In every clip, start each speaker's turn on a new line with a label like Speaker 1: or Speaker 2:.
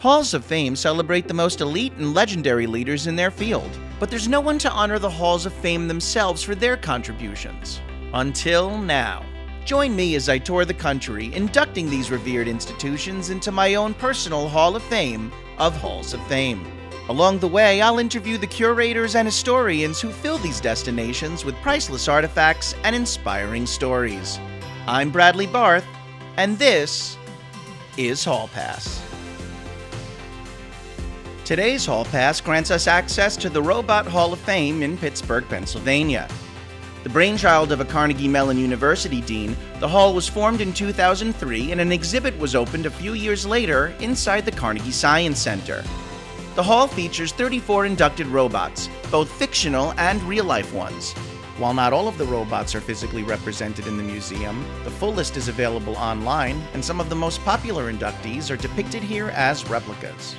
Speaker 1: Halls of Fame celebrate the most elite and legendary leaders in their field, but there's no one to honor the Halls of Fame themselves for their contributions. Until now. Join me as I tour the country, inducting these revered institutions into my own personal Hall of Fame of Halls of Fame. Along the way, I'll interview the curators and historians who fill these destinations with priceless artifacts and inspiring stories. I'm Bradley Barth, and this is Hall Pass. Today's Hall Pass grants us access to the Robot Hall of Fame in Pittsburgh, Pennsylvania. The brainchild of a Carnegie Mellon University dean, the hall was formed in 2003 and an exhibit was opened a few years later inside the Carnegie Science Center. The hall features 34 inducted robots, both fictional and real-life ones. While not all of the robots are physically represented in the museum, the full list is available online, and some of the most popular inductees are depicted here as replicas.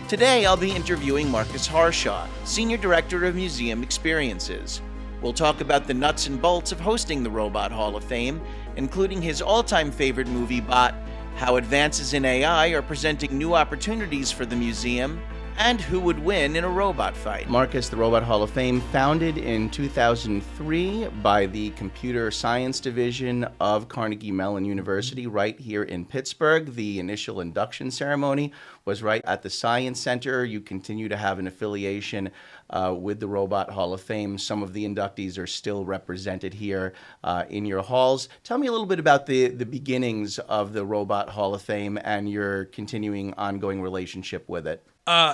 Speaker 1: Today, I'll be interviewing Marcus Harshaw, Senior Director of Museum Experiences. We'll talk about the nuts and bolts of hosting the Robot Hall of Fame, including his all-time favorite movie bot, how advances in AI are presenting new opportunities for the museum, and who would win in a robot fight. Marcus, the Robot Hall of Fame, founded in 2003 by the Computer Science Division of Carnegie Mellon University right here in Pittsburgh. The initial induction ceremony was right at the Science Center. You continue to have an affiliation with the Robot Hall of Fame. Some of the inductees are still represented here in your halls. Tell me a little bit about the beginnings of the Robot Hall of Fame and your continuing ongoing relationship with it.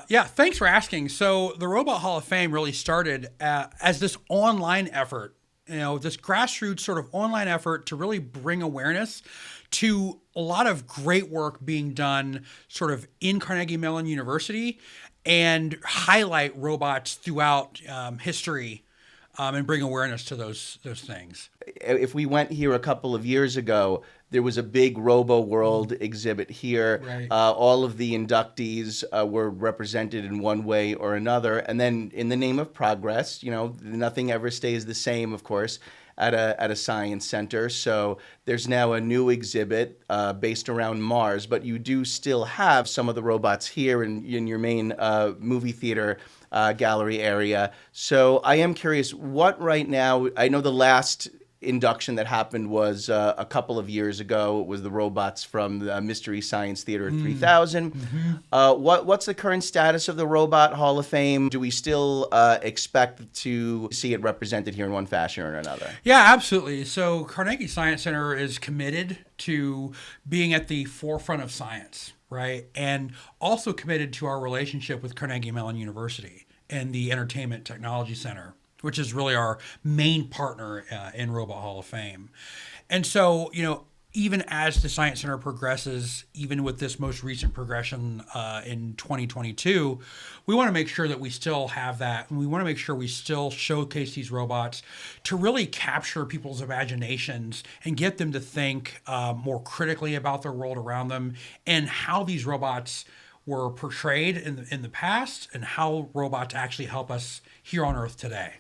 Speaker 2: Yeah, thanks for asking. So the Robot Hall of Fame really started as this online effort, this grassroots sort of online effort to really bring awareness to a lot of great work being done sort of in Carnegie Mellon University and highlight robots throughout history and bring awareness to those things.
Speaker 1: If we went here a couple of years ago, there was a big Robo World exhibit here.
Speaker 2: Right.
Speaker 1: All of the inductees were represented in one way or another. And then in the name of progress, nothing ever stays the same, of course, at a science center. So there's now a new exhibit based around Mars, but you do still have some of the robots here in your main movie theater gallery area. So I am curious, what right now, I know the last induction that happened was a couple of years ago. It was the robots from the Mystery Science Theater 3000. Mm-hmm. What's the current status of the Robot Hall of Fame? Do we still expect to see it represented here in one fashion or another?
Speaker 2: Yeah, absolutely. So Carnegie Science Center is committed to being at the forefront of science, right? And also committed to our relationship with Carnegie Mellon University and the Entertainment Technology Center, which is really our main partner in Robot Hall of Fame. And so, even as the Science Center progresses, even with this most recent progression in 2022, we want to make sure that we still have that. And we want to make sure we still showcase these robots to really capture people's imaginations and get them to think more critically about their world around them and how these robots were portrayed in the past and how robots actually help us here on Earth today.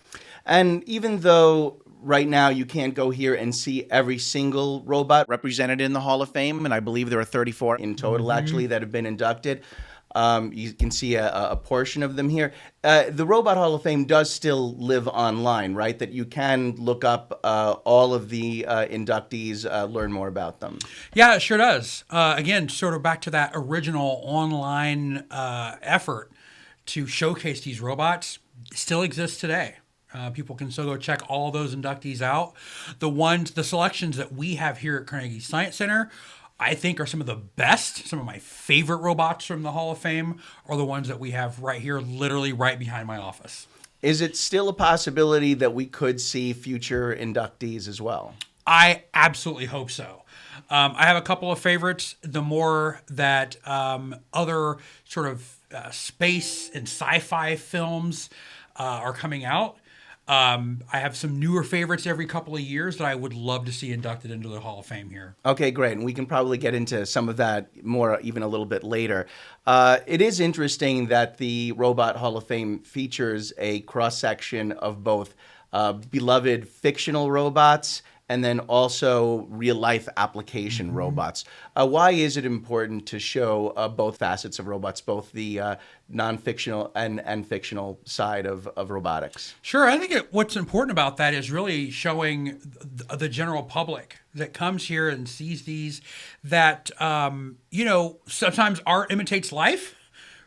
Speaker 1: And even though right now you can't go here and see every single robot represented in the Hall of Fame, and I believe there are 34 in total actually that have been inducted, you can see a portion of them here. The Robot Hall of Fame does still live online, right? That you can look up all of the inductees, learn more about them.
Speaker 2: Yeah, it sure does. Again, sort of back to that original online effort to showcase these robots still exists today. People can still go check all those inductees out. The selections that we have here at Carnegie Science Center, I think are some of the best. Some of my favorite robots from the Hall of Fame are the ones that we have right here, literally right behind my office.
Speaker 1: Is it still a possibility that we could see future inductees as well?
Speaker 2: I absolutely hope so. I have a couple of favorites. The more that other sort of space and sci-fi films are coming out, I have some newer favorites every couple of years that I would love to see inducted into the Hall of Fame here.
Speaker 1: Okay, great. And we can probably get into some of that more even a little bit later. It is interesting that the Robot Hall of Fame features a cross-section of both beloved fictional robots and then also real-life application robots. Why is it important to show both facets of robots, both the non-fictional and fictional side of robotics?
Speaker 2: Sure. I think what's important about that is really showing the general public that comes here and sees these that, sometimes art imitates life,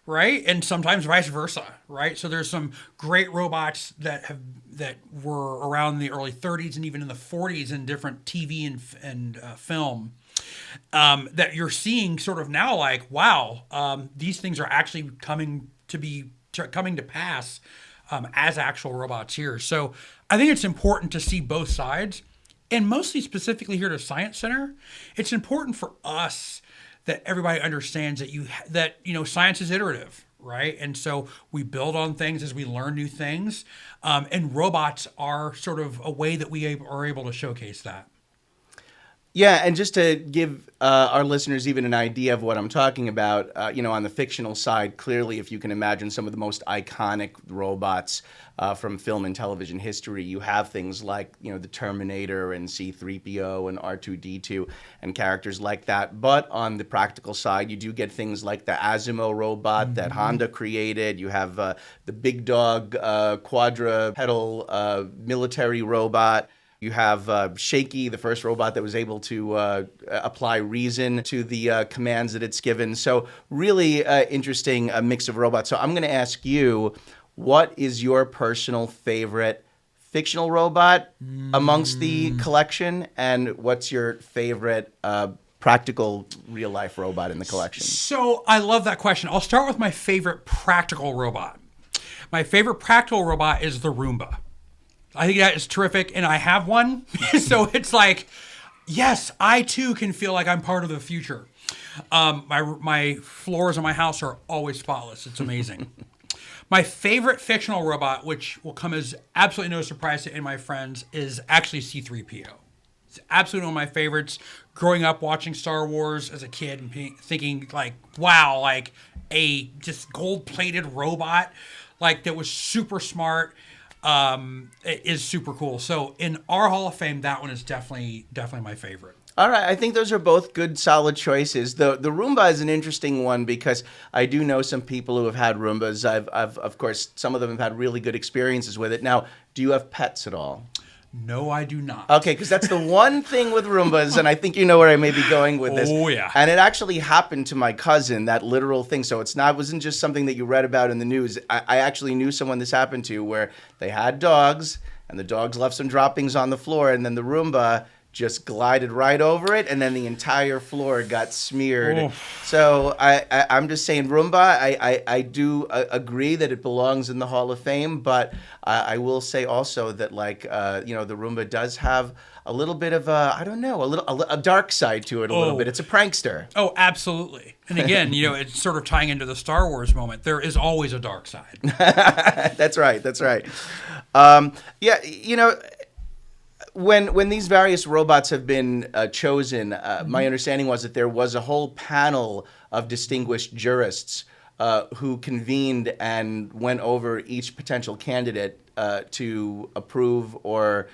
Speaker 2: right? And sometimes vice versa, right? So there's some great robots that were around in the early 30s and even in the 40s in different TV and film that you're seeing sort of now like, wow, these things are actually coming to pass as actual robots here. So I think it's important to see both sides, and mostly specifically here at Science Center, it's important for us that everybody understands that science is iterative, right? And so we build on things as we learn new things, and robots are sort of a way that we are able to showcase that.
Speaker 1: Yeah, and just to give our listeners even an idea of what I'm talking about, on the fictional side, clearly, if you can imagine some of the most iconic robots from film and television history, you have things like, the Terminator and C-3PO and R2-D2 and characters like that. But on the practical side, you do get things like the Asimo robot that Honda created. You have the Big Dog quadrupedal military robot. You have Shaky, the first robot that was able to apply reason to the commands that it's given. So really interesting mix of robots. So I'm going to ask you, what is your personal favorite fictional robot amongst the collection? And what's your favorite practical real-life robot in the collection?
Speaker 2: So I love that question. I'll start with my favorite practical robot. My favorite practical robot is the Roomba. I think that is terrific, and I have one. So it's like, yes, I too can feel like I'm part of the future. My floors in my house are always spotless. It's amazing. My favorite fictional robot, which will come as absolutely no surprise to any of my friends, is actually C-3PO. It's absolutely one of my favorites. Growing up watching Star Wars as a kid and thinking like, wow, like a just gold-plated robot, like that was super smart. Is super cool. So in our Hall of Fame, that one is definitely my favorite.
Speaker 1: All right, I think those are both good, solid choices. The Roomba is an interesting one because I do know some people who have had Roombas. I've of course, some of them have had really good experiences with it. Now, do you have pets at all?
Speaker 2: No, I do not.
Speaker 1: Okay, because that's the one thing with Roombas, and I think you know where I may be going with this.
Speaker 2: Oh, yeah.
Speaker 1: And it actually happened to my cousin, that literal thing. So wasn't just something that you read about in the news. I actually knew someone this happened to where they had dogs, and the dogs left some droppings on the floor, and then the Roomba just glided right over it, and then the entire floor got smeared. Oh. So I'm just saying, Roomba, I do agree that it belongs in the Hall of Fame, but I will say also that, like, the Roomba does have a little bit of a dark side to it a little bit. It's a prankster.
Speaker 2: Oh, absolutely. And again, it's sort of tying into the Star Wars moment. There is always a dark side.
Speaker 1: That's right. When these various robots have been chosen, my understanding was that there was a whole panel of distinguished jurists who convened and went over each potential candidate to approve or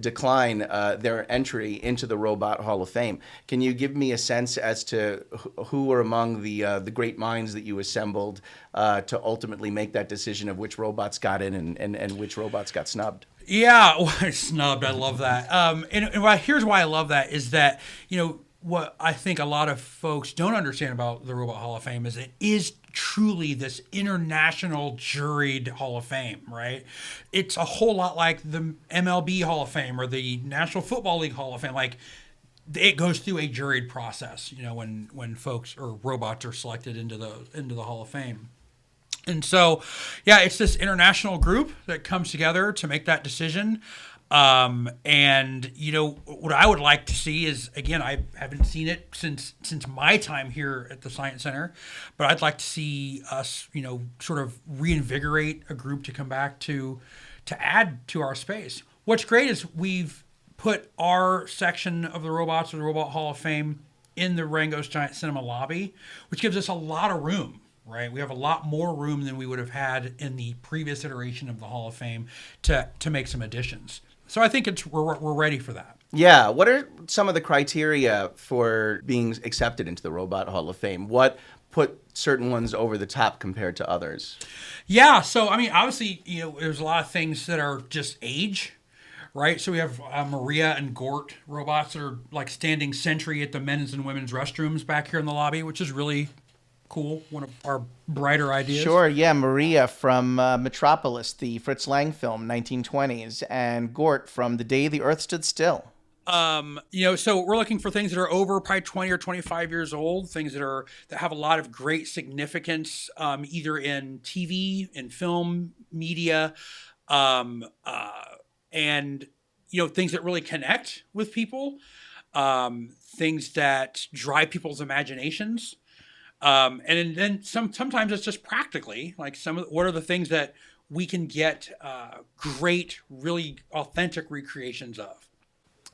Speaker 1: decline their entry into the Robot Hall of Fame. Can you give me a sense as to who were among the great minds that you assembled to ultimately make that decision of which robots got in and which robots got snubbed?
Speaker 2: Yeah, snubbed. I love that. And here's why I love that is that, what I think a lot of folks don't understand about the Robot Hall of Fame is it is truly this international juried Hall of Fame, right? It's a whole lot like the MLB Hall of Fame or the National Football League Hall of Fame. Like, it goes through a juried process, when folks or robots are selected into the Hall of Fame. And so, yeah, it's this international group that comes together to make that decision. And what I would like to see is, again, I haven't seen it since my time here at the Science Center, but I'd like to see us, sort of reinvigorate a group to come back to add to our space. What's great is we've put our section of the robots or the Robot Hall of Fame in the Rango's Giant Cinema lobby, which gives us a lot of room. Right, we have a lot more room than we would have had in the previous iteration of the Hall of Fame to make some additions. So I think we're ready for that.
Speaker 1: Yeah. What are some of the criteria for being accepted into the Robot Hall of Fame? What put certain ones over the top compared to others?
Speaker 2: Yeah. So, I mean, obviously, there's a lot of things that are just age, right? So we have Maria and Gort robots that are like standing sentry at the men's and women's restrooms back here in the lobby, which is really cool. One of our brighter ideas.
Speaker 1: Sure, yeah. Maria from Metropolis, the Fritz Lang film, 1920s, and Gort from The Day the Earth Stood Still.
Speaker 2: So we're looking for things that are over probably 20 or 25 years old, things that have a lot of great significance, either in TV, in film, media, and things that really connect with people, things that drive people's imaginations. And then sometimes it's just practically like what are the things that we can get great, really authentic recreations of.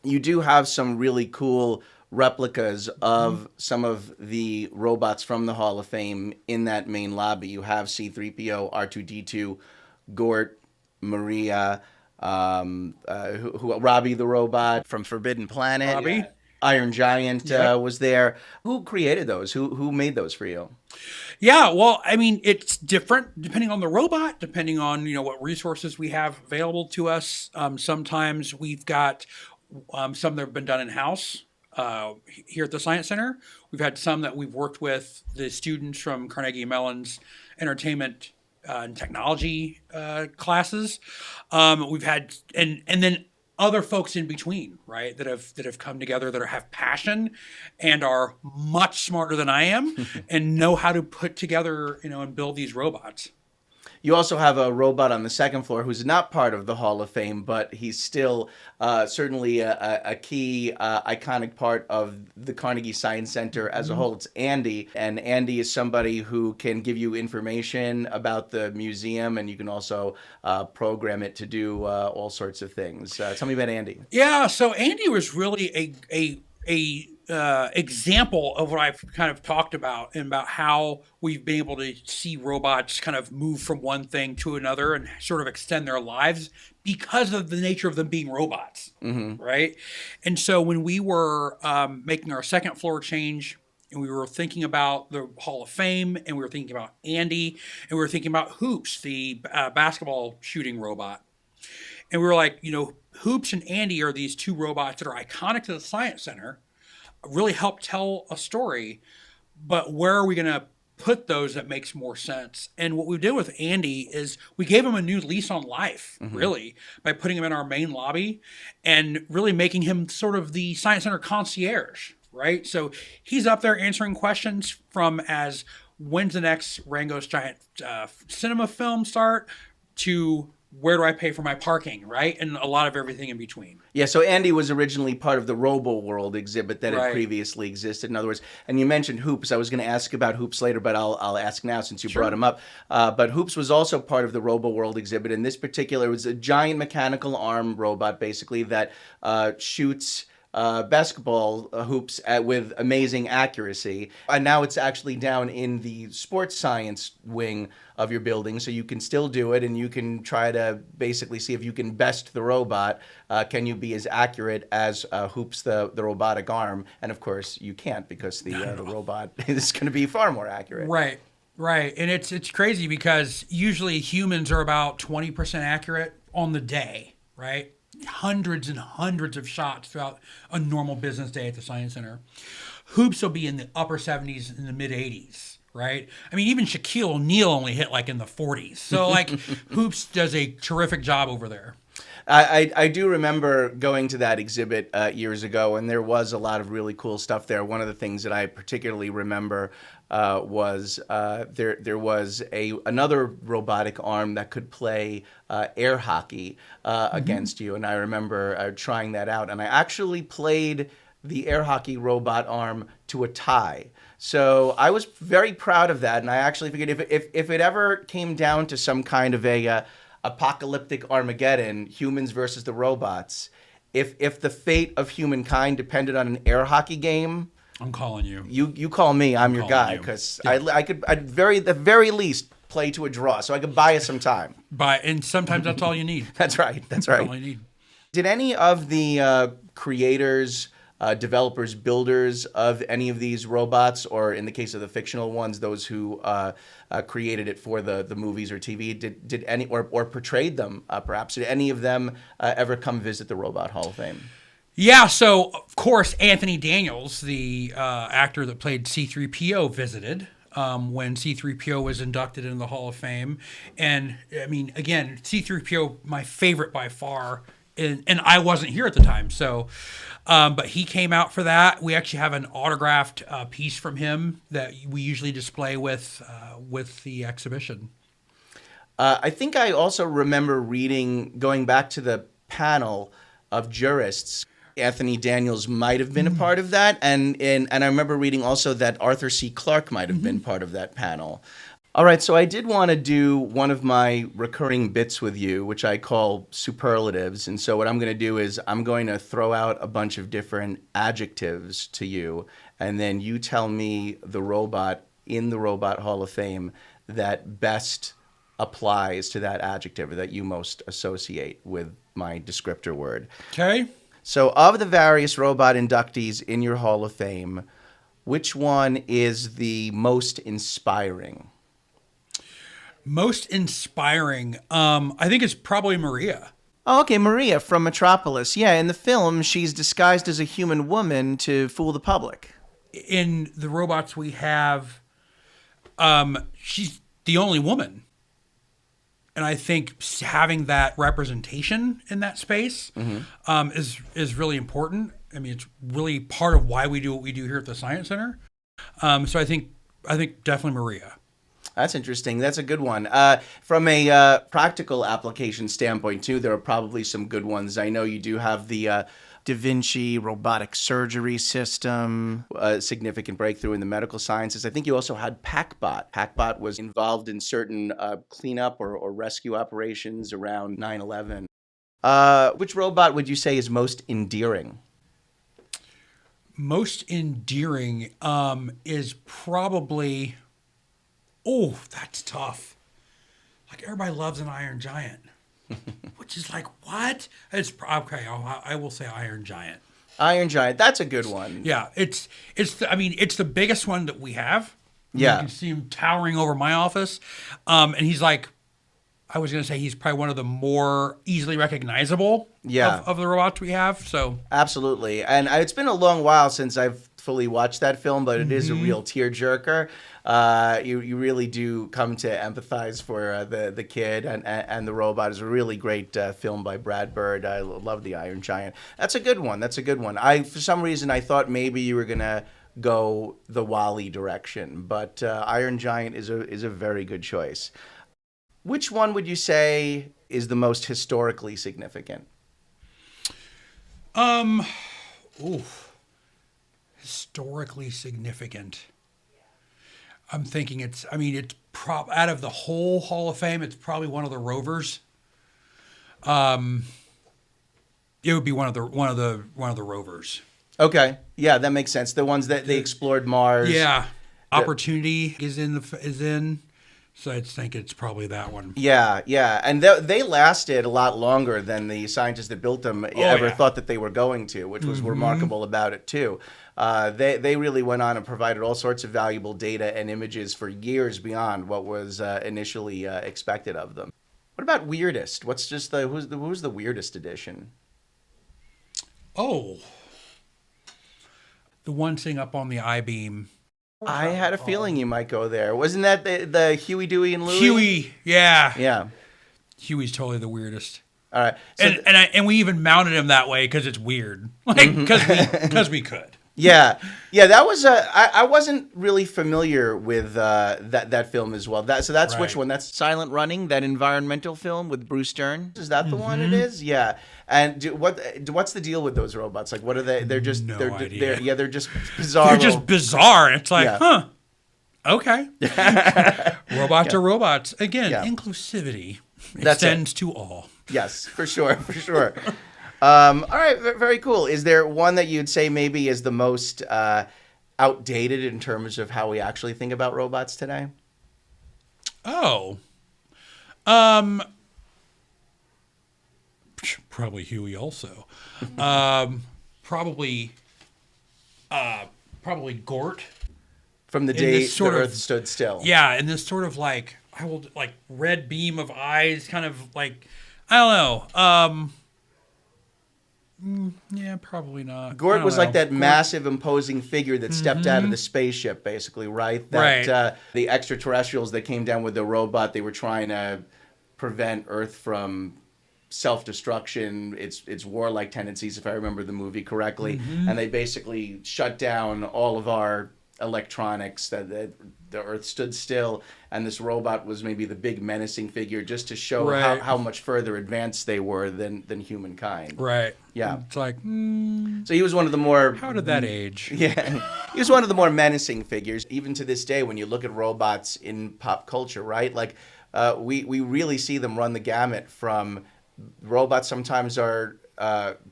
Speaker 1: You do have some really cool replicas of some of the robots from the Hall of Fame in that main lobby. You have C-3PO, R2-D2, Gort, Maria, Robbie the robot from Forbidden Planet.
Speaker 2: Robbie.
Speaker 1: Iron Giant was there. Who created those? Who made those for you?
Speaker 2: Yeah, well, I mean, it's different depending on the robot, depending on what resources we have available to us. Sometimes we've got some that have been done in-house here at the Science Center. We've had some that we've worked with the students from Carnegie Mellon's entertainment and technology classes. We've had, and then other folks in between, right, that have come together that have passion and are much smarter than I am and know how to put together, and build these robots.
Speaker 1: You also have a robot on the second floor who's not part of the Hall of Fame, but he's still certainly a key, iconic part of the Carnegie Science Center as a whole. It's Andy, and Andy is somebody who can give you information about the museum, and you can also program it to do all sorts of things. Tell me about Andy.
Speaker 2: Yeah, so Andy was really a example of what I've kind of talked about, and about how we've been able to see robots kind of move from one thing to another and sort of extend their lives because of the nature of them being robots, right? And so when we were making our second floor change, and we were thinking about the Hall of Fame, and we were thinking about Andy, and we were thinking about Hoops, the basketball shooting robot. And we were like, Hoops and Andy are these two robots that are iconic to the Science Center, really help tell a story, but where are we going to put those that makes more sense? And what we did with Andy is we gave him a new lease on life, really, by putting him in our main lobby and really making him sort of the Science Center concierge, right? So he's up there answering questions from as when's the next Rango's Giant cinema film start to where do I pay for my parking, right? And a lot of everything in between.
Speaker 1: Yeah, so Andy was originally part of the Robo World exhibit that had previously existed. In other words, and you mentioned Hoops. I was going to ask about Hoops later, but I'll ask now since you brought him up. But Hoops was also part of the Robo World exhibit. And this particular was a giant mechanical arm robot, basically, that shoots basketball hoops with amazing accuracy. And now it's actually down in the sports science wing of your building, so you can still do it, and you can try to basically see if you can best the robot. Can you be as accurate as Hoops, the robotic arm? And of course, you can't, because the robot is going to be far more accurate.
Speaker 2: Right. Right. And it's crazy because usually humans are about 20% accurate on the day, right? Hundreds and hundreds of shots throughout a normal business day at the Science Center. Hoops will be in the upper 70s and the mid 80s, right? I mean, even Shaquille O'Neal only hit like in the 40s. So like Hoops does a terrific job over there.
Speaker 1: I do remember going to that exhibit years ago, and there was a lot of really cool stuff there. One of the things that I particularly remember was there was another robotic arm that could play air hockey against you, and I remember trying that out. And I actually played the air hockey robot arm to a tie. So I was very proud of that, and I actually figured if it ever came down to some kind of a apocalyptic Armageddon, humans versus the robots, if the fate of humankind depended on an air hockey game,
Speaker 2: I'm calling you.
Speaker 1: You call me. I'm your guy, because I could at the very least play to a draw, so I could buy us some time.
Speaker 2: And sometimes that's all you need.
Speaker 1: That's right. That's right.
Speaker 2: All you need.
Speaker 1: Did any of the creators, developers, builders of any of these robots, or in the case of the fictional ones, those who created it for the movies or TV, did any or portrayed them, perhaps, did any of them ever come visit the Robot Hall of Fame?
Speaker 2: Yeah, so of course Anthony Daniels, the actor that played C-3PO, visited when C-3PO was inducted into the Hall of Fame. And I mean, again, C-3PO, my favorite by far, and I wasn't here at the time, so but he came out for that. We actually have an autographed piece from him that we usually display with the exhibition.
Speaker 1: I think I also remember going back to the panel of jurists. Anthony Daniels might have been a part of that, and I remember reading also that Arthur C. Clarke might have been part of that panel. All right, so I did want to do one of my recurring bits with you, which I call superlatives. And so what I'm going to do is I'm going to throw out a bunch of different adjectives to you, and then you tell me the robot in the Robot Hall of Fame that best applies to that adjective, or that you most associate with my descriptor word.
Speaker 2: Okay.
Speaker 1: So of the various robot inductees in your Hall of Fame, which one is the most inspiring?
Speaker 2: Most inspiring, I think it's probably Maria.
Speaker 1: Oh, okay, Maria from Metropolis. Yeah, in the film, she's disguised as a human woman to fool the public.
Speaker 2: In the robots we have, she's the only woman. And I think having that representation in that space is really important. I mean, it's really part of why we do what we do here at the Science Center. So I think definitely Maria.
Speaker 1: That's interesting. That's a good one. From a practical application standpoint, too, there are probably some good ones. I know you do have the Da Vinci robotic surgery system, a significant breakthrough in the medical sciences. I think you also had PacBot. PacBot was involved in certain cleanup or rescue operations around 9/11. Which robot would you say is most endearing?
Speaker 2: Most endearing is probably... Oh, that's tough. Like, everybody loves an Iron Giant. Which is like, what? It's okay. I will say Iron Giant.
Speaker 1: Iron Giant. That's a good one.
Speaker 2: Yeah, it's the biggest one that we have.
Speaker 1: Yeah,
Speaker 2: you can see him towering over my office, and he's like, I was gonna say he's probably one of the more easily recognizable. Of the robots we have. So
Speaker 1: absolutely, and it's been a long while since I've fully watched that film, but it is a real tearjerker. You really do come to empathize for the kid and the robot. Is a really great film by Brad Bird. I love the Iron Giant. That's a good one. For some reason I thought maybe you were gonna go the Wall-E direction, but Iron Giant is a very good choice. Which one would you say is the most historically significant?
Speaker 2: Historically significant. I'm thinking it's out of the whole Hall of Fame, it's probably one of the rovers. It would be one of the rovers.
Speaker 1: Okay, yeah, that makes sense. The ones that they explored Mars.
Speaker 2: Yeah, Opportunity is in. So I think it's probably that one.
Speaker 1: Yeah, and they lasted a lot longer than the scientists that built them thought that they were going to, which was remarkable about it too. They really went on and provided all sorts of valuable data and images for years beyond what was initially expected of them. What about weirdest? Who's the weirdest edition?
Speaker 2: Oh, the one thing up on the I-beam.
Speaker 1: I had a feeling you might go there. Wasn't that the Huey, Dewey, and Louie?
Speaker 2: Huey, yeah.
Speaker 1: Yeah.
Speaker 2: Huey's totally the weirdest.
Speaker 1: All right. So
Speaker 2: and we even mounted him that way because it's weird. Like, because we could.
Speaker 1: Yeah. That was I wasn't really familiar with that film as well. That's right. Which one? That's Silent Running, that environmental film with Bruce Dern. Is that the one it is? Yeah. And what's the deal with those robots? Like, what are they? They're just
Speaker 2: idea.
Speaker 1: They're just bizarre.
Speaker 2: They're just bizarre. It's like, okay. Robots are robots. Again, inclusivity extends to all.
Speaker 1: Yes, for sure. All right, very cool. Is there one that you'd say maybe is the most outdated in terms of how we actually think about robots today?
Speaker 2: Oh. Probably Huey also. Probably Gort.
Speaker 1: From the
Speaker 2: In
Speaker 1: day
Speaker 2: this
Speaker 1: the
Speaker 2: sort of-
Speaker 1: Earth stood still.
Speaker 2: Yeah, and this sort of like red beam of eyes, kind of like, I don't know. Yeah, probably not. I
Speaker 1: Gort
Speaker 2: don't
Speaker 1: was like
Speaker 2: know.
Speaker 1: that
Speaker 2: Gort-
Speaker 1: massive, imposing figure that stepped out of the spaceship, basically, right? That
Speaker 2: Right.
Speaker 1: The extraterrestrials that came down with the robot, they were trying to prevent Earth from self-destruction, its warlike tendencies, if I remember the movie correctly, and they basically shut down all of our electronics. That the Earth stood still, and this robot was maybe the big menacing figure, just to show
Speaker 2: Right.
Speaker 1: how much further advanced they were than humankind.
Speaker 2: Right.
Speaker 1: Yeah.
Speaker 2: It's like,
Speaker 1: So he was one of the more
Speaker 2: how did that age?
Speaker 1: yeah, he was one of the more menacing figures. Even to this day, when you look at robots in pop culture, right? Like, we really see them run the gamut from robots. Sometimes are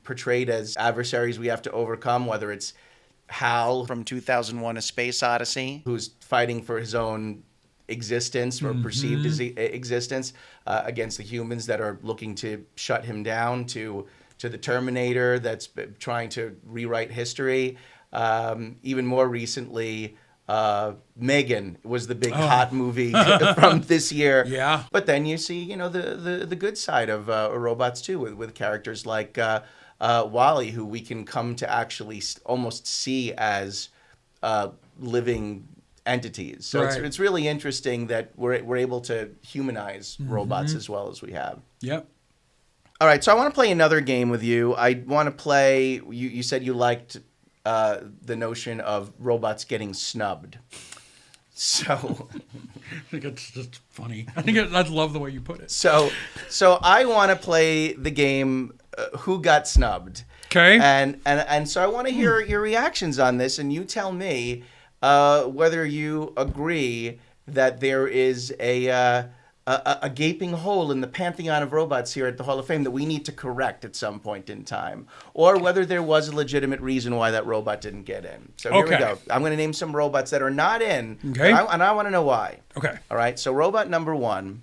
Speaker 1: portrayed as adversaries we have to overcome, whether it's Hal from 2001: A Space Odyssey, who's fighting for his own existence or perceived existence against the humans that are looking to shut him down, to the Terminator that's trying to rewrite history. Even more recently, Megan was the big hot movie from this year.
Speaker 2: Yeah.
Speaker 1: But then you see, the good side of robots too, with characters like Wally, who we can come to actually almost see as living entities. So
Speaker 2: Right.
Speaker 1: it's really interesting that we're able to humanize robots as well as we have.
Speaker 2: Yep.
Speaker 1: All right, so I want to play another game with you. I want to play. You said you liked the notion of robots getting snubbed. So,
Speaker 2: I think it's just funny. I love the way you put it.
Speaker 1: so I want to play the game. Who got snubbed?
Speaker 2: Okay.
Speaker 1: And so I want to hear your reactions on this, and you tell me whether you agree that there is a gaping hole in the pantheon of robots here at the Hall of Fame that we need to correct at some point in time, or whether there was a legitimate reason why that robot didn't get in. So here we go. I'm going to name some robots that are not in,
Speaker 2: Okay.
Speaker 1: and I want to know why.
Speaker 2: Okay.
Speaker 1: All right, so robot number 1,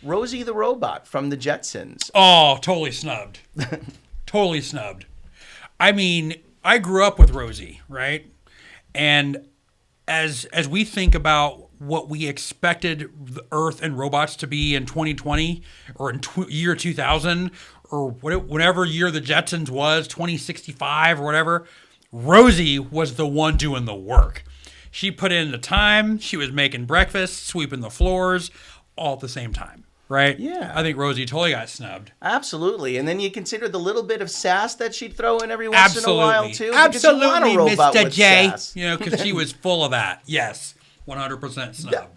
Speaker 1: Rosie the Robot from the Jetsons.
Speaker 2: Oh, totally snubbed. Totally snubbed. I mean, I grew up with Rosie, right? And as we think about what we expected the Earth and robots to be in 2020 or in year 2000 or whatever year the Jetsons was, 2065 or whatever, Rosie was the one doing the work. She put in the time. She was making breakfast, sweeping the floors, all at the same time, right?
Speaker 1: Yeah.
Speaker 2: I think Rosie totally got snubbed.
Speaker 1: Absolutely. And then you consider the little bit of sass that she'd throw in every once in a while, too. because you want a
Speaker 2: Absolutely,
Speaker 1: robot
Speaker 2: Mr.
Speaker 1: with
Speaker 2: J.
Speaker 1: sass.
Speaker 2: You know, because she was full of that. Yes, 100% snub.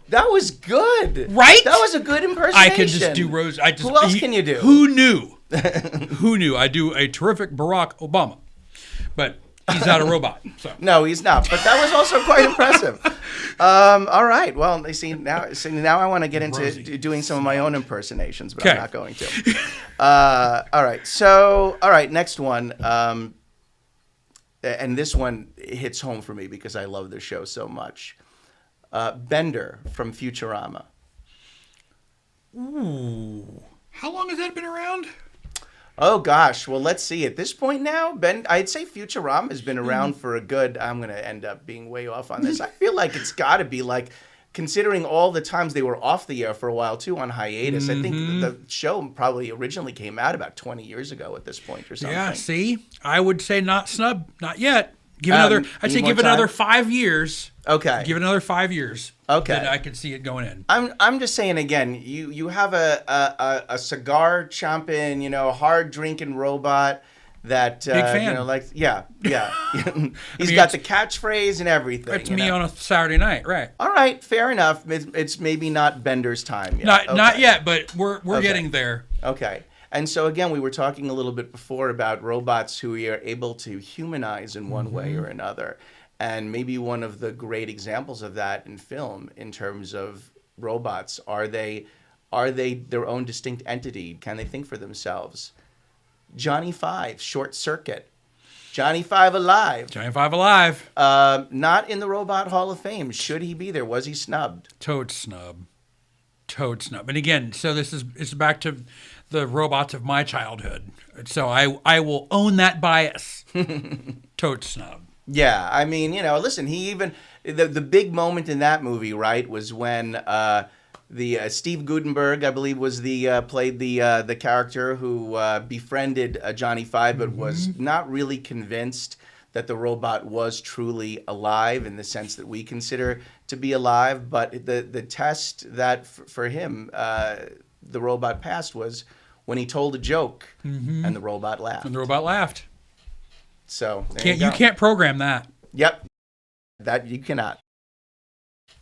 Speaker 1: That was good.
Speaker 2: Right?
Speaker 1: That was a good impersonation.
Speaker 2: I can just do Rose.
Speaker 1: Who else can you do?
Speaker 2: Who knew? Who knew? I do a terrific Barack Obama, but he's not a robot. So
Speaker 1: No, he's not. But that was also quite impressive. All right. Well, you see now I want to get into
Speaker 2: Rosie.
Speaker 1: doing some of my own impersonations, but
Speaker 2: Okay.
Speaker 1: I'm not going to. All right. So, next one. And this one hits home for me because I love this show so much. Bender from Futurama.
Speaker 2: ooh, how long has that been around?
Speaker 1: Oh gosh, well let's see. At this point now, I'd say Futurama has been around for a good. I'm going to end up being way off on this. I feel like it's got to be like, considering all the times they were off the air for a while too on hiatus. I think the show probably originally came out about 20 years ago at this point or something.
Speaker 2: Yeah. See, I would say not snub, not yet. Give I'd say
Speaker 1: need more
Speaker 2: give it another
Speaker 1: time?
Speaker 2: 5 years.
Speaker 1: Okay.
Speaker 2: Give it another 5 years.
Speaker 1: Okay.
Speaker 2: Then I could see it going in.
Speaker 1: I'm just saying again. You have a cigar chomping, hard drinking robot that
Speaker 2: Big fan.
Speaker 1: yeah. He's
Speaker 2: it's-
Speaker 1: got the catchphrase and everything.
Speaker 2: It's me on a Saturday night, right?
Speaker 1: All right, fair enough. It's maybe not Bender's time yet.
Speaker 2: Not
Speaker 1: Okay.
Speaker 2: yet, but we're
Speaker 1: Okay.
Speaker 2: getting there.
Speaker 1: Okay. And so again, we were talking a little bit before about robots who we are able to humanize in one way or another. And maybe one of the great examples of that in film, in terms of robots, are they their own distinct entity? Can they think for themselves? Johnny Five, Short Circuit. Johnny Five alive.
Speaker 2: Johnny Five alive.
Speaker 1: Not in the Robot Hall of Fame. Should he be there? Was he snubbed?
Speaker 2: Toad snub. Toad snub. And again, so it's back to the robots of my childhood. So I will own that bias. Toad snub.
Speaker 1: Yeah, I mean, listen, he even the big moment in that movie, right, was when the Steve Guttenberg, I believe, was the played the character who befriended Johnny Five, but was not really convinced that the robot was truly alive in the sense that we consider to be alive. But the test that for him the robot passed was when he told a joke and the robot laughed.
Speaker 2: And the robot laughed.
Speaker 1: So
Speaker 2: you can't program that.
Speaker 1: Yep, that you cannot.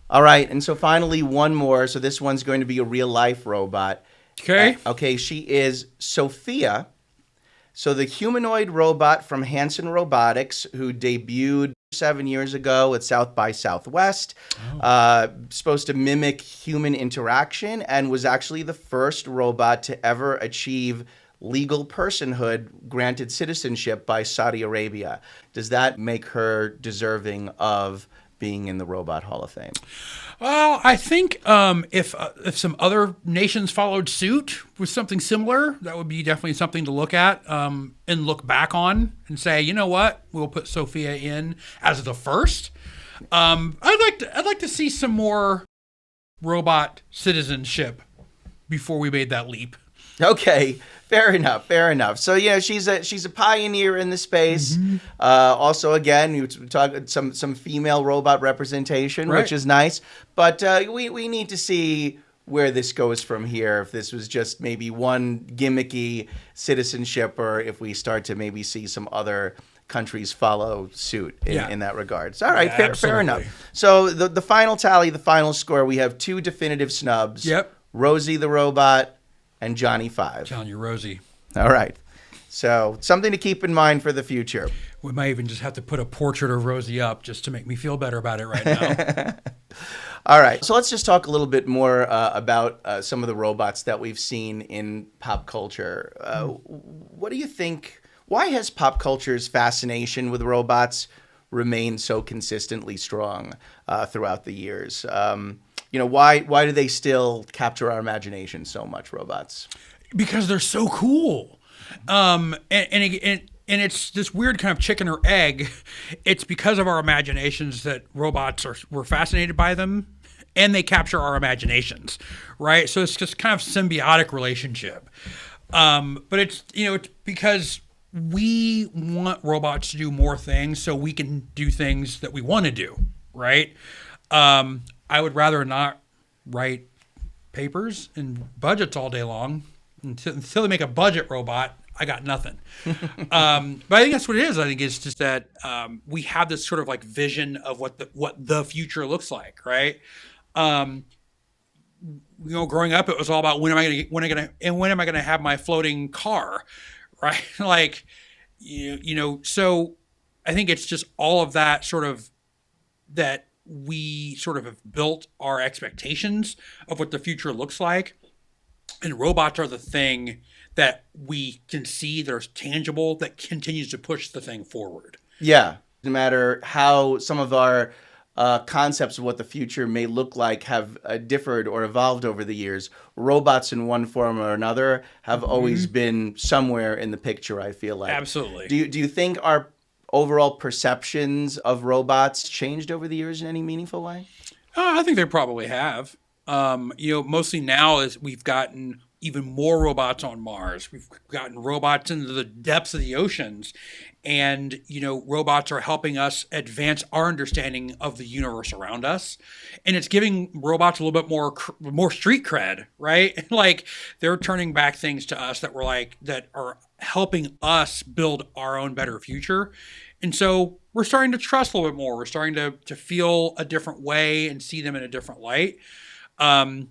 Speaker 1: All right, and so finally one more. So this one's going to be a real life robot.
Speaker 2: Okay.
Speaker 1: Okay, she is Sophia. So the humanoid robot from Hanson Robotics, who debuted 7 years ago at South by Southwest, supposed to mimic human interaction, and was actually the first robot to ever achieve legal personhood, granted citizenship by Saudi Arabia. Does that make her deserving of being in the Robot Hall of Fame?
Speaker 2: Well, I think if some other nations followed suit with something similar, that would be definitely something to look at and look back on and say, you know what, we'll put Sophia in as the first. I'd like to see some more robot citizenship before we made that leap.
Speaker 1: Okay, fair enough. So she's a pioneer in the space. Also, again, you talk some female robot representation,
Speaker 2: right,
Speaker 1: which is nice. But we need to see where this goes from here. If this was just maybe one gimmicky citizenship, or if we start to maybe see some other countries follow suit in that regard. So, all right, fair enough. So the final tally, the final score, we have 2 definitive snubs.
Speaker 2: Yep.
Speaker 1: Rosie the robot and Johnny Five.
Speaker 2: Johnny Rosie.
Speaker 1: All right. So something to keep in mind for the future.
Speaker 2: We might even just have to put a portrait of Rosie up just to make me feel better about it right now.
Speaker 1: All right. So let's just talk a little bit more about some of the robots that we've seen in pop culture. What do you think? Why has pop culture's fascination with robots remained so consistently strong throughout the years? Why do they still capture our imagination so much, robots?
Speaker 2: Because they're so cool. And it's this weird kind of chicken or egg. It's because of our imaginations that we're fascinated by them, and they capture our imaginations, right? So it's just kind of symbiotic relationship. But it's because we want robots to do more things so we can do things that we want to do, right? I would rather not write papers and budgets all day long until they make a budget robot. I got nothing. But I think that's what it is. I think it's just that we have this sort of like vision of what the future looks like, right? Growing up, it was all about when am I going to have my floating car, right? Like, so I think it's just all of that sort of that we sort of have built our expectations of what the future looks like. And robots are the thing that we can see, that are tangible, that continues to push the thing forward. Yeah.
Speaker 1: No matter how some of our concepts of what the future may look like have differed or evolved over the years, robots in one form or another have always been somewhere in the picture, I feel like.
Speaker 2: Absolutely.
Speaker 1: Do you think our overall perceptions of robots changed over the years in any meaningful way?
Speaker 2: I think they probably have. Mostly now as we've gotten even more robots on Mars. We've gotten robots into the depths of the oceans. And, robots are helping us advance our understanding of the universe around us. And it's giving robots a little bit more street cred, right? Like they're turning back things to us that are helping us build our own better future. And so we're starting to trust a little bit more. We're starting to feel a different way and see them in a different light. A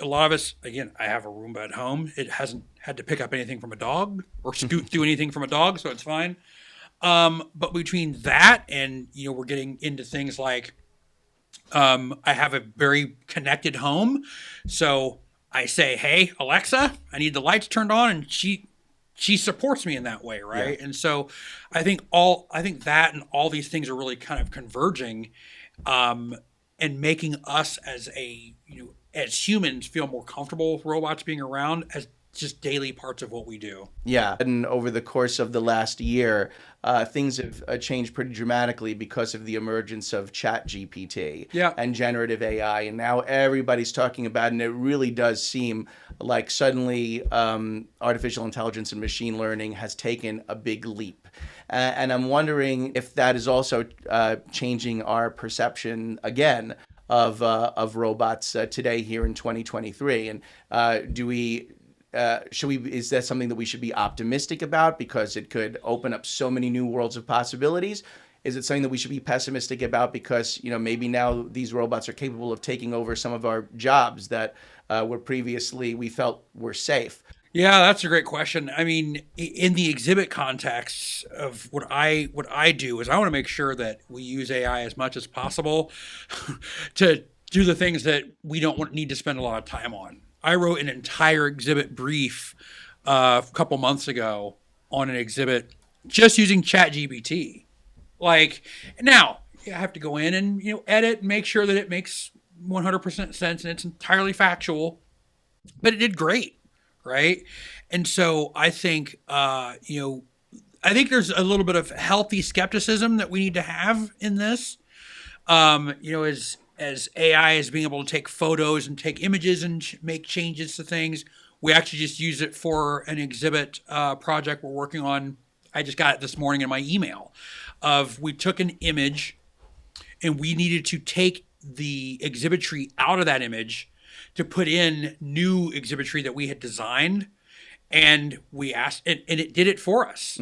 Speaker 2: lot of us, again, I have a Roomba at home. It hasn't had to pick up anything from a dog or scoot through anything from a dog, so it's fine. But between that and, we're getting into things like I have a very connected home. So I say, hey, Alexa, I need the lights turned on, and she supports me in that way, right? Yeah. And so I think that and all these things are really kind of converging and making us as as humans feel more comfortable with robots being around as just daily parts of what we do.
Speaker 1: Yeah, and over the course of the last year, things have changed pretty dramatically because of the emergence of ChatGPT
Speaker 2: Yeah.
Speaker 1: and generative AI, and now everybody's talking about it, and it really does seem like suddenly artificial intelligence and machine learning has taken a big leap. And I'm wondering if that is also changing our perception again of robots today here in 2023. And do we? Is that something that we should be optimistic about because it could open up so many new worlds of possibilities? Is it something that we should be pessimistic about because, maybe now these robots are capable of taking over some of our jobs that were previously we felt were safe?
Speaker 2: Yeah, that's a great question. I mean, in the exhibit context of what I do is I want to make sure that we use AI as much as possible to do the things that we don't need to spend a lot of time on. I wrote an entire exhibit brief a couple months ago on an exhibit just using ChatGPT. Like, now I have to go in and edit and make sure that it makes 100% sense and it's entirely factual, but it did great, right? And so I think I think there's a little bit of healthy skepticism that we need to have in this. As AI is being able to take photos and take images and make changes to things, we actually just use it for an exhibit project we're working on. I just got it this morning in my email. We took an image and we needed to take the exhibitry out of that image to put in new exhibitry that we had designed, and we asked, and it did it for us,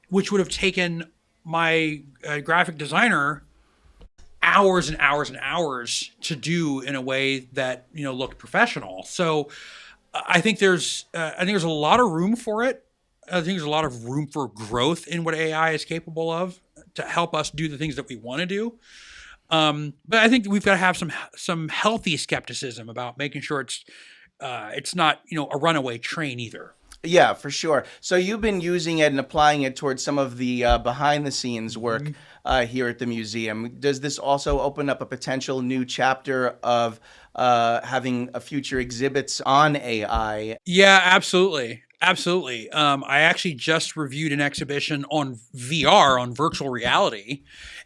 Speaker 2: which would have taken my graphic designer hours and hours and hours to do in a way that looked professional. So I think there's a lot of room for it. I think there's a lot of room for growth in what AI is capable of to help us do the things that we want to do. But I think we've got to have some healthy skepticism about making sure it's not a runaway train either.
Speaker 1: Yeah, for sure. So you've been using it and applying it towards some of the behind the scenes work here at the museum. Does this also open up a potential new chapter of having a future exhibits on AI?
Speaker 2: Yeah, absolutely. Absolutely. I actually just reviewed an exhibition on VR, on virtual reality,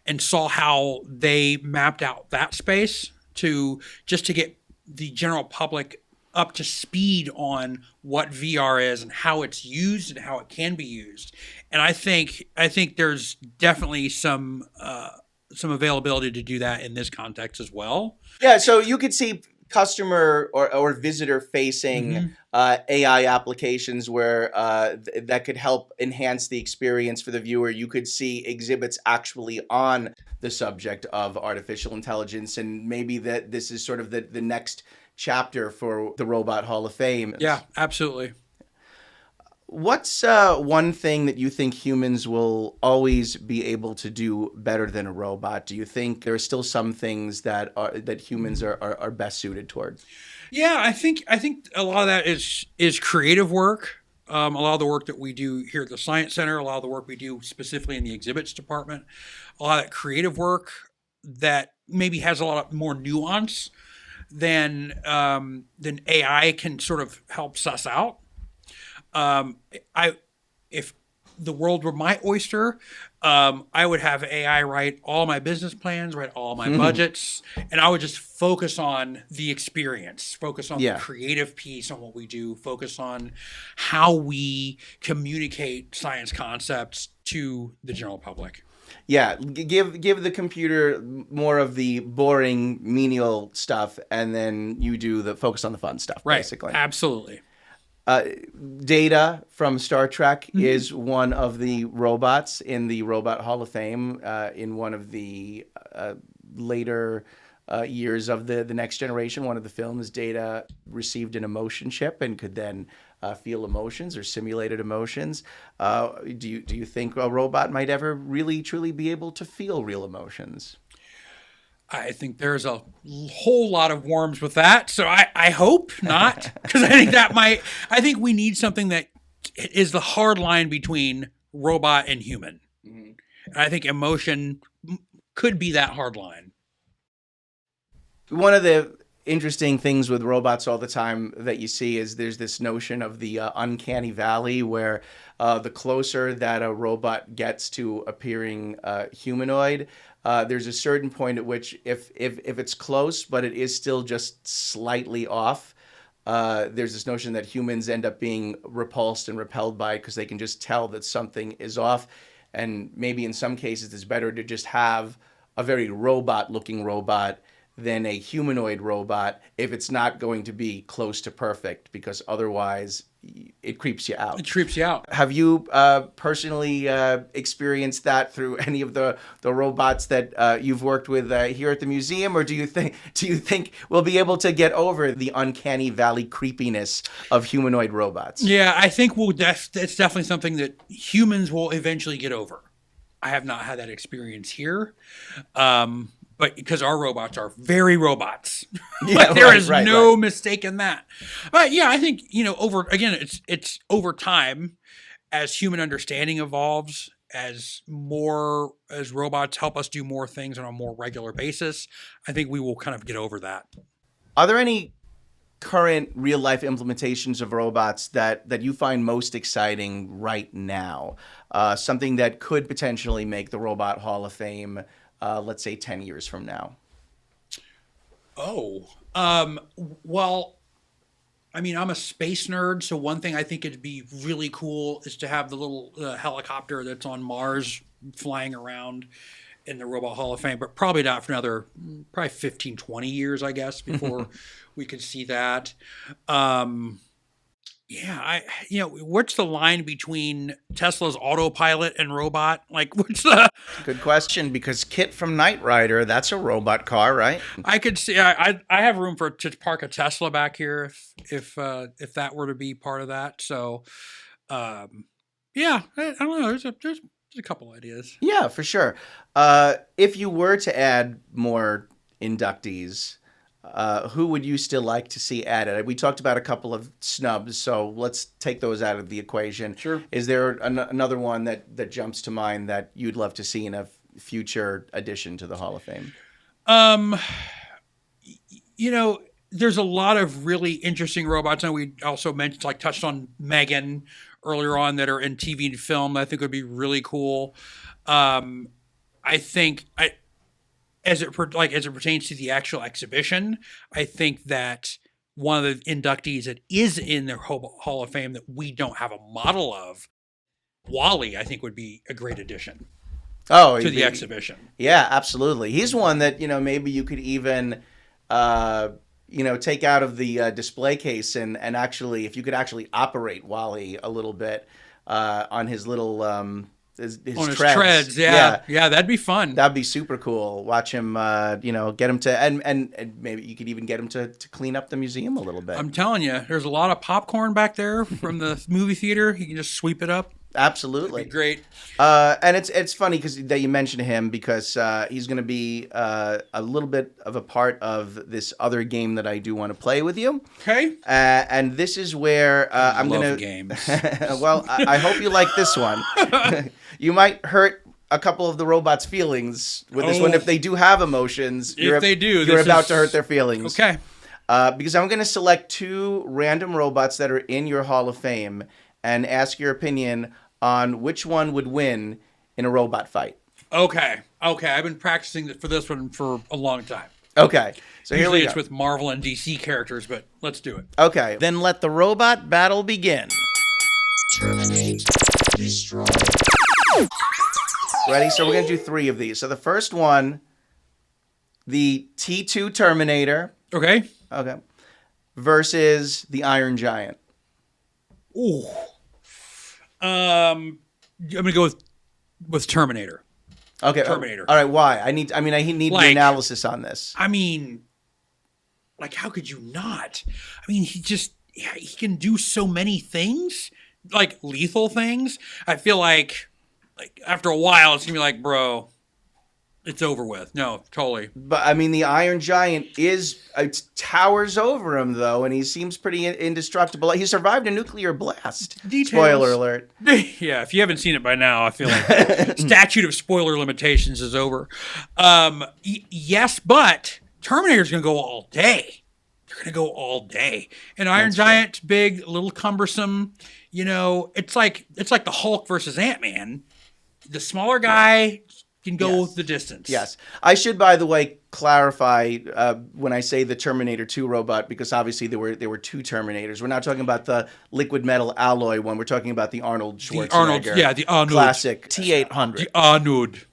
Speaker 2: and saw how they mapped out that space to get the general public up to speed on what VR is and how it's used and how it can be used. And I think there's definitely some availability to do that in this context as well.
Speaker 1: Yeah, so you could see customer or visitor facing AI applications where that could help enhance the experience for the viewer. You could see exhibits actually on the subject of artificial intelligence, and maybe that this is sort of the next chapter for the Robot Hall of Fame.
Speaker 2: Yeah, absolutely.
Speaker 1: What's one thing that you think humans will always be able to do better than a robot? Do you think there are still some things that humans are best suited towards?
Speaker 2: Yeah, I think a lot of that is creative work. A lot of the work that we do here at the Science Center, a lot of the work we do specifically in the exhibits department, a lot of that creative work that maybe has a lot more nuance than AI can sort of help suss out. If the world were my oyster, I would have AI write all my business plans, write all my budgets, and I would just focus on the experience, focus on the creative piece on what we do, focus on how we communicate science concepts to the general public.
Speaker 1: Yeah, give the computer more of the boring, menial stuff, and then you do the focus on the fun stuff,
Speaker 2: right.
Speaker 1: Basically.
Speaker 2: Absolutely.
Speaker 1: Data from Star Trek is one of the robots in the Robot Hall of Fame in one of the later years of the Next Generation. One of the films, Data received an emotion chip and could then feel emotions or simulated emotions. Do you think a robot might ever really truly be able to feel real emotions?
Speaker 2: I think there's a whole lot of worms with that. So I hope not, because I think we need something that is the hard line between robot and human. And I think emotion could be that hard line.
Speaker 1: One of the interesting things with robots all the time that you see is there's this notion of the uncanny valley where the closer that a robot gets to appearing humanoid, there's a certain point at which if it's close, but it is still just slightly off, there's this notion that humans end up being repulsed and repelled by it because they can just tell that something is off. And maybe in some cases it's better to just have a very robot-looking robot than a humanoid robot if it's not going to be close to perfect, because otherwise it creeps you out.
Speaker 2: It creeps you out.
Speaker 1: Have you personally experienced that through any of the robots that you've worked with here at the museum, or do you think we'll be able to get over the uncanny valley creepiness of humanoid robots?
Speaker 2: Yeah, I think it's definitely something that humans will eventually get over. I have not had that experience here. But because our robots are very robots,
Speaker 1: Yeah,
Speaker 2: there is no
Speaker 1: right.
Speaker 2: mistake in that. But yeah, I think it's over time as human understanding evolves, as robots help us do more things on a more regular basis. I think we will kind of get over that.
Speaker 1: Are there any current real life implementations of robots that you find most exciting right now? Something that could potentially make the Robot Hall of Fame, let's say 10 years from now.
Speaker 2: Well, I mean, I'm a space nerd, so one thing I think it'd be really cool is to have the little helicopter that's on Mars flying around in the Robot Hall of Fame, but probably not for another 15, 20 years, I guess, before we could see that. What's the line between Tesla's autopilot and robot? Like, what's the...
Speaker 1: Good question, because Kit from Knight Rider, that's a robot car, right?
Speaker 2: I could see, I have room to park a Tesla back here if that were to be part of that. So, I don't know. There's a couple ideas.
Speaker 1: Yeah, for sure. If you were to add more inductees, who would you still like to see added? We talked about a couple of snubs, so let's take those out of the equation.
Speaker 2: Sure.
Speaker 1: Is there another one that jumps to mind that you'd love to see in a future addition to the Hall of Fame?
Speaker 2: There's a lot of really interesting robots, and we also touched on Megan earlier on, that are in TV and film that I think would be really cool. As it pertains to the actual exhibition, I think that one of the inductees that is in the Hall of Fame that we don't have a model of, Wally, I think would be a great addition to the exhibition.
Speaker 1: Yeah, absolutely. He's one that, maybe you could even, take out of the display case and actually, if you could actually operate Wally a little bit on his little... His treads.
Speaker 2: Yeah, that'd be fun.
Speaker 1: That'd be super cool. Watch him, get him to, and maybe you could even get him to clean up the museum a little bit.
Speaker 2: I'm telling you, there's a lot of popcorn back there from the movie theater. You can just sweep it up.
Speaker 1: Absolutely.
Speaker 2: That'd be great.
Speaker 1: And it's funny that you mentioned him, because he's going to be a little bit of a part of this other game that I do want to play with you.
Speaker 2: Okay.
Speaker 1: And this is where I'm going to...
Speaker 2: games.
Speaker 1: Well, I hope you like this one. You might hurt a couple of the robots' feelings with this one if they do have emotions.
Speaker 2: You're
Speaker 1: about to hurt their feelings.
Speaker 2: Okay.
Speaker 1: Because I'm going to select two random robots that are in your Hall of Fame and ask your opinion on which one would win in a robot fight.
Speaker 2: Okay. I've been practicing for this one for a long time.
Speaker 1: Okay. So
Speaker 2: Usually
Speaker 1: here we
Speaker 2: it's
Speaker 1: go.
Speaker 2: with Marvel and DC characters, but let's do it.
Speaker 1: Okay. Then let the robot battle begin.
Speaker 3: Terminate. Destroy.
Speaker 1: Ready? So we're going to do three of these. So the first one, the T2 Terminator.
Speaker 2: Okay.
Speaker 1: Versus the Iron Giant.
Speaker 2: Ooh. I'm going to go with Terminator.
Speaker 1: Okay.
Speaker 2: Terminator.
Speaker 1: All right. Why? I need the analysis on this.
Speaker 2: I mean, how could you not? I mean, he can do so many things, lethal things. I feel like after a while, it's going to be like, bro, it's over with. No, totally.
Speaker 1: But I mean, the Iron Giant towers over him though, and he seems pretty indestructible. He survived a nuclear blast.
Speaker 2: Details.
Speaker 1: Spoiler alert.
Speaker 2: Yeah, if you haven't seen it by now, I feel like statute of spoiler limitations is over. Yes, but Terminator's going to go all day. they're going to go all day. And Iron Giant, big, a little cumbersome. It's like the Hulk versus Ant-Man. The smaller guy can go the distance.
Speaker 1: Yes. I should, by the way, clarify when I say the Terminator 2 robot, because obviously there were two Terminators. We're not talking about the liquid metal alloy one. We're talking about the Arnold Schwarzenegger.
Speaker 2: The Arnold.
Speaker 1: Classic T-800.
Speaker 2: The Arnold.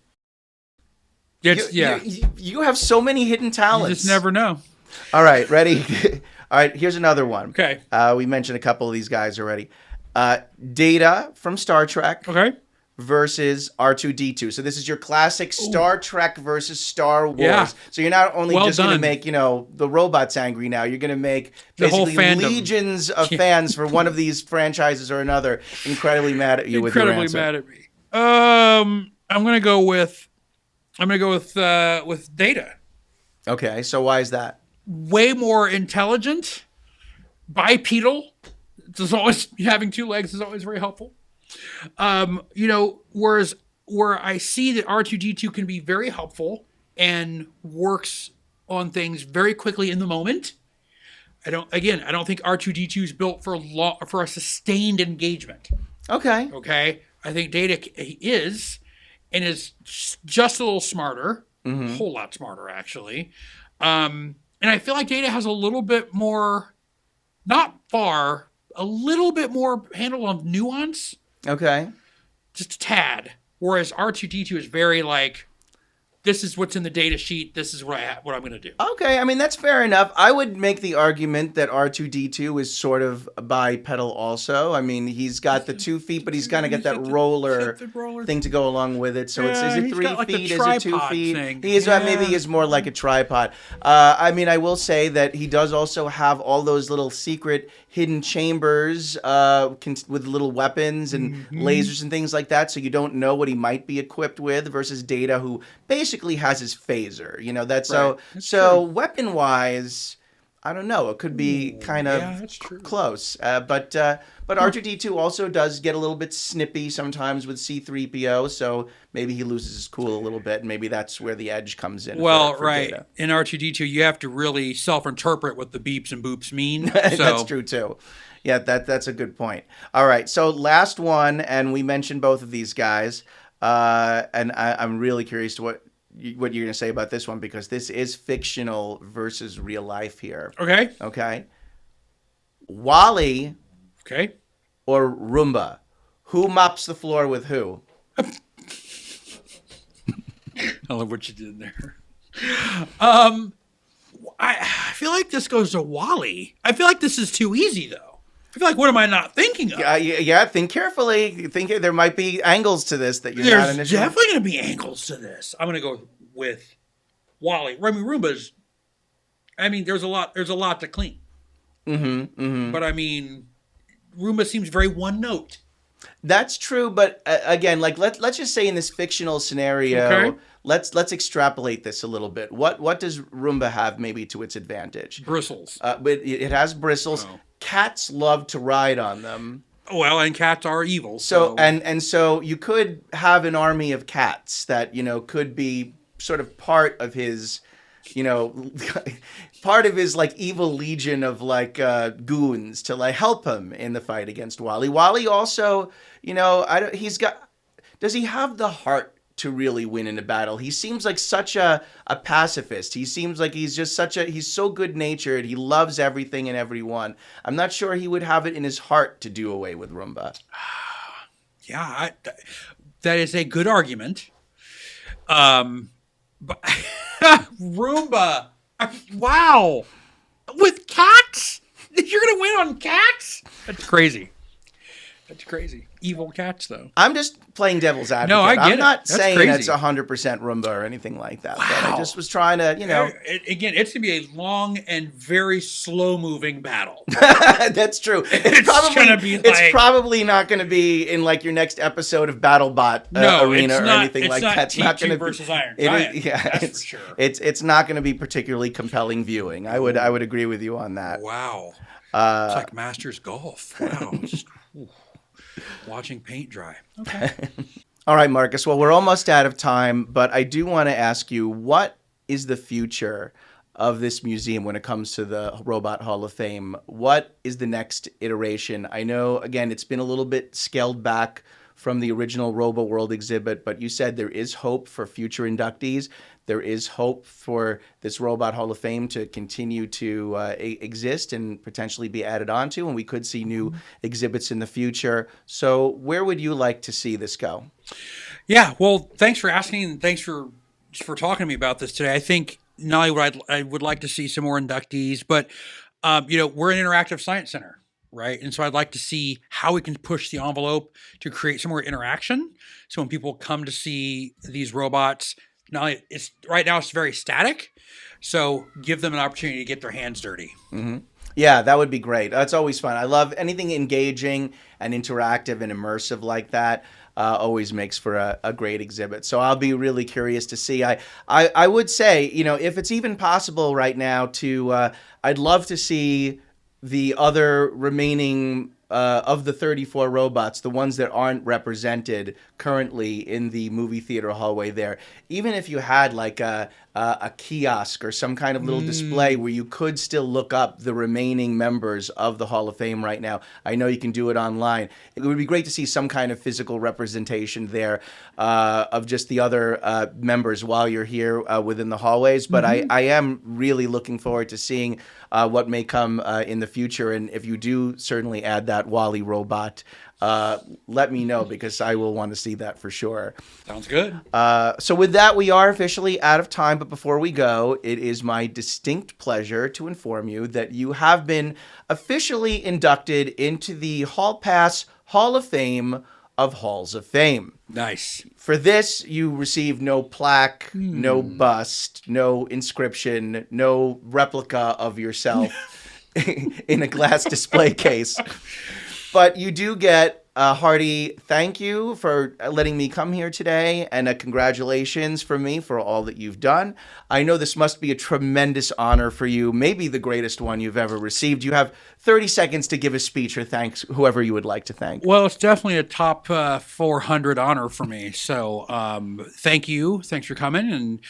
Speaker 1: You have so many hidden talents.
Speaker 2: You just never know.
Speaker 1: All right, ready? All right, here's another one.
Speaker 2: Okay.
Speaker 1: We mentioned a couple of these guys already. Data from Star Trek.
Speaker 2: Okay.
Speaker 1: Versus R2-D2. So this is your classic Star Trek versus Star Wars.
Speaker 2: Yeah.
Speaker 1: So you're not only just going to
Speaker 2: done.
Speaker 1: make, the robots angry now. You're going to make
Speaker 2: the whole
Speaker 1: basically legions of fans for one of these franchises or another incredibly mad at you with your answer.
Speaker 2: Incredibly mad at me. I'm going to go with Data.
Speaker 1: Okay, so why is that?
Speaker 2: Way more intelligent, bipedal. There's always having two legs is always very helpful. Whereas where I see that R2-D2 can be very helpful and works on things very quickly in the moment. I don't think R2-D2 is built for a sustained engagement.
Speaker 1: Okay.
Speaker 2: I think Data is just a little smarter, a whole lot smarter actually. And I feel like Data has a little bit more, a little bit more handle on nuance.
Speaker 1: Okay.
Speaker 2: Just a tad. Whereas R2-D2 is very like, this is what's in the data sheet. This is what I'm going to do.
Speaker 1: Okay, I mean, that's fair enough. I would make the argument that R2-D2 is sort of bipedal also. I mean, he's got the 2 feet, but he's going to get that roller thing to go along with it. So is it 3 feet? Is it 2 feet?
Speaker 2: Thing.
Speaker 1: He is maybe he is more like a tripod. I mean, I will say that he does also have all those little secret hidden chambers with little weapons and lasers and things like that, so you don't know what he might be equipped with, versus Data, who basically has his phaser. That's
Speaker 2: right.
Speaker 1: so weapon wise, I don't know, it could be kind of close. But R2-D2 also does get a little bit snippy sometimes with C-3PO, so maybe he loses his cool a little bit, and maybe that's where the edge comes in.
Speaker 2: Well,
Speaker 1: for
Speaker 2: right.
Speaker 1: Data.
Speaker 2: In R2-D2, you have to really self-interpret what the beeps and boops mean.
Speaker 1: That's true, too. Yeah, that's a good point. All right, so last one, and we mentioned both of these guys, and I'm really curious to what you're going to say about this one, because this is fictional versus real life here. Okay. Wally.
Speaker 2: Okay.
Speaker 1: Or Roomba? Who mops the floor with who?
Speaker 2: I love what you did there. I feel like this goes to Wally. I feel like this is too easy, though. I feel like, what am I not thinking of?
Speaker 1: Yeah, think carefully. There might be angles to this that you're not initially.
Speaker 2: There's definitely going to be angles to this. I'm going to go with Wally. I mean, Roomba's. I mean, there's a lot to clean. But I mean, Roomba seems very one note.
Speaker 1: That's true, but again, like let's just say in this fictional scenario, let's extrapolate this a little bit. What does Roomba have maybe to its advantage?
Speaker 2: Bristles.
Speaker 1: But it has bristles. Oh. Cats love to ride on them.
Speaker 2: Well, and cats are evil.
Speaker 1: So and so you could have an army of cats that could be sort of part of his, part of his like evil legion of like goons to like help him in the fight against Wally. Wally also, does he have the heart to really win in a battle? He seems like such a pacifist. He seems like he's just he's so good-natured. He loves everything and everyone. I'm not sure he would have it in his heart to do away with Roomba.
Speaker 2: Yeah, that is a good argument. But Roomba, wow, with cats? You're gonna win on cats? That's crazy. Evil cats, though.
Speaker 1: I'm just playing devil's advocate.
Speaker 2: No, I get it.
Speaker 1: I'm not
Speaker 2: That's
Speaker 1: saying
Speaker 2: crazy.
Speaker 1: that's 100% Roomba or anything like that.
Speaker 2: Wow.
Speaker 1: But I just was trying to,
Speaker 2: Again, it's going to be a long and very slow-moving battle.
Speaker 1: That's true. It's probably not going to be in like your next episode of BattleBot Arena or anything like that.
Speaker 2: It's not T2 versus Iron Giant. That's for sure.
Speaker 1: It's not going to be particularly compelling viewing. I would agree with you on that.
Speaker 2: Wow. It's like Masters Golf. Wow. Watching paint dry. Okay.
Speaker 1: All right, Marcus. Well, we're almost out of time, but I do want to ask you, what is the future of this museum when it comes to the Robot Hall of Fame. What is the next iteration? I know, again, it's been a little bit scaled back from the original Robo World exhibit, but you said there is hope for future inductees. There is hope for this Robot Hall of Fame to continue to exist and potentially be added onto, and we could see new exhibits in the future. So where would you like to see this go?
Speaker 2: Yeah, well, thanks for asking, and thanks for talking to me about this today. I think not only would I would like to see some more inductees, but we're an interactive science center, right? And so I'd like to see how we can push the envelope to create some more interaction. So when people come to see these robots, not only right now it's very static, so give them an opportunity to get their hands dirty.
Speaker 1: Mm-hmm. Yeah, that would be great. That's always fun. I love anything engaging and interactive and immersive like that. Always makes for a great exhibit. So I'll be really curious to see. I would say, if it's even possible right now I'd love to see the other remaining of the 34 robots, the ones that aren't represented currently in the movie theater hallway there. Even if you had like a kiosk or some kind of little display where you could still look up the remaining members of the Hall of Fame right now. I know you can do it online. It would be great to see some kind of physical representation there of just the other members while you're here within the hallways. But I am really looking forward to seeing what may come in the future. And if you do certainly add that Wall-E robot, let me know, because I will want to see that for sure.
Speaker 2: Sounds good.
Speaker 1: So with that, we are officially out of time. But before we go, it is my distinct pleasure to inform you that you have been officially inducted into the Hall Pass Hall of Fame of Halls of Fame.
Speaker 2: Nice.
Speaker 1: For this, you receive no plaque, no bust, no inscription, no replica of yourself in a glass display case. But you do get a hearty thank you for letting me come here today, and a congratulations from me for all that you've done. I know this must be a tremendous honor for you, maybe the greatest one you've ever received. You have 30 seconds to give a speech or thanks whoever you would like to thank.
Speaker 2: Well, it's definitely a top 400 honor for me. So thank you. Thanks for coming. And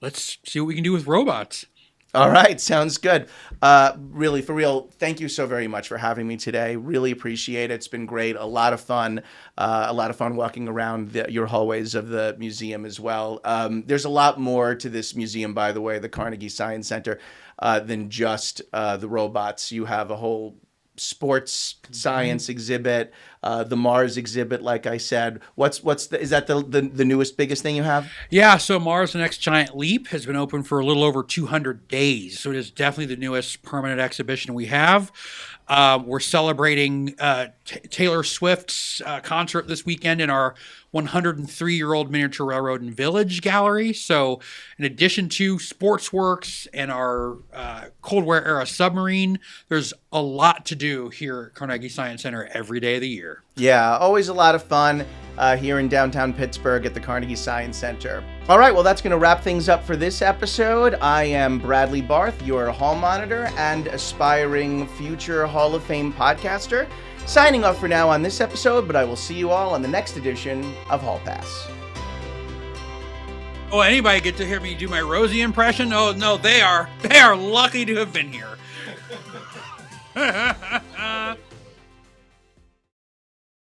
Speaker 2: let's see what we can do with robots.
Speaker 1: All right, sounds good. Really, for real, thank you so very much for having me today. Really appreciate it. It's been great. A lot of fun. Walking around your hallways of the museum as well. There's a lot more to this museum, by the way, the Carnegie Science Center, than just the robots. You have a whole sports science exhibit, the Mars exhibit, like I said. Is that the newest, biggest thing you have?
Speaker 2: Yeah, so Mars: The Next Giant Leap has been open for a little over 200 days. So it is definitely the newest permanent exhibition we have. We're celebrating Taylor Swift's concert this weekend in our 103-year-old miniature railroad and village gallery. So in addition to Sportsworks and our Cold War era submarine, there's a lot to do here at Carnegie Science Center every day of the year.
Speaker 1: Yeah, always a lot of fun here in downtown Pittsburgh at the Carnegie Science Center. All right, well, that's going to wrap things up for this episode. I am Bradley Barth, your hall monitor and aspiring future Hall of Fame podcaster, signing off for now on this episode, but I will see you all on the next edition of Hall Pass.
Speaker 2: Oh, anybody get to hear me do my Rosie impression? Oh, no, they are lucky to have been here.